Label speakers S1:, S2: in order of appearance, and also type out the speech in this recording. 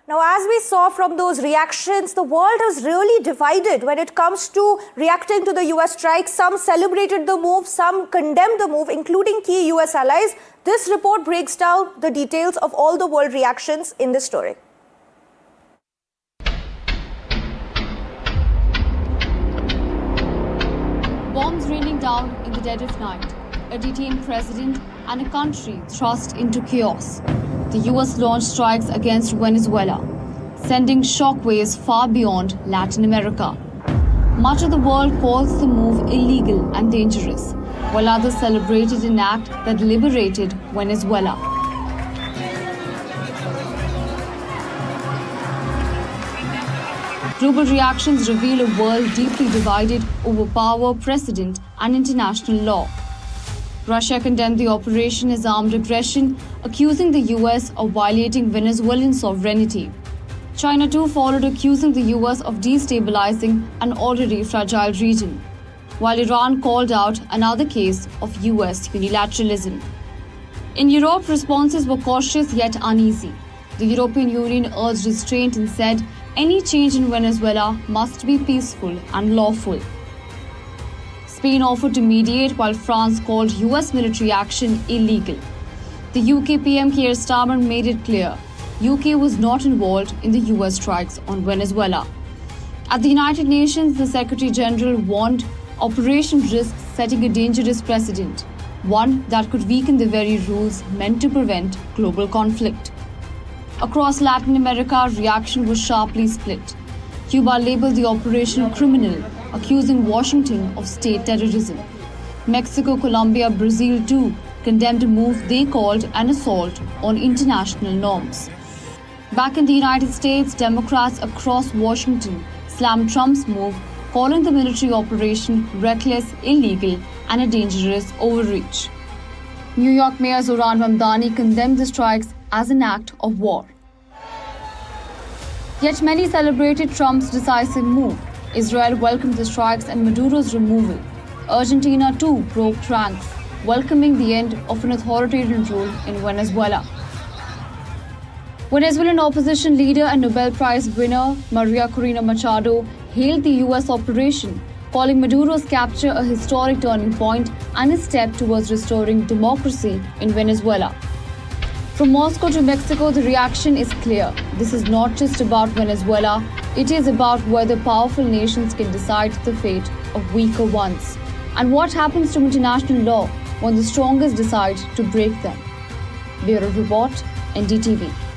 S1: Now, as we saw from those reactions, the world is really divided when it comes to reacting to the US strike. Some celebrated the move, some condemned the move, including key US allies. This report breaks down the details of all the world reactions in this story.
S2: Bombs raining down in the dead of night, a detained president and a country thrust into chaos. The US launched strikes against Venezuela, sending shockwaves far beyond Latin America. Much of the world calls the move illegal and dangerous, while others celebrated an act that liberated Venezuela. Global reactions reveal a world deeply divided over power, precedent, and international law. Russia condemned the operation as armed aggression, accusing the US of violating Venezuelan sovereignty. China too followed, accusing the US of destabilizing an already fragile region, while Iran called out another case of US unilateralism. In Europe, responses were cautious yet uneasy. The European Union urged restraint and said any change in Venezuela must be peaceful and lawful. Spain offered to mediate while France called US military action illegal. The UK PM Keir Starmer made it clear UK was not involved in the US strikes on Venezuela. At the United Nations, the Secretary General warned Operation risks setting a dangerous precedent, one that could weaken the very rules meant to prevent global conflict. Across Latin America, reaction was sharply split. Cuba labeled the operation criminal, accusing Washington of state terrorism. Mexico, Colombia, Brazil too condemned a move they called an assault on international norms. Back in the United States, Democrats across Washington slammed Trump's move, calling the military operation reckless, illegal, and a dangerous overreach. New York Mayor Zohran Mamdani condemned the strikes as an act of war. Yet many celebrated Trump's decisive move. Israel welcomed the strikes and Maduro's removal. Argentina too broke ranks, welcoming the end of an authoritarian rule in Venezuela. Venezuelan opposition leader and Nobel Prize winner Maria Corina Machado hailed the US operation, calling Maduro's capture a historic turning point and a step towards restoring democracy in Venezuela. From Moscow to Mexico, the reaction is clear. This is not just about Venezuela, it is about whether powerful nations can decide the fate of weaker ones. And what happens to international law when the strongest decide to break them. Bureau Report, NDTV.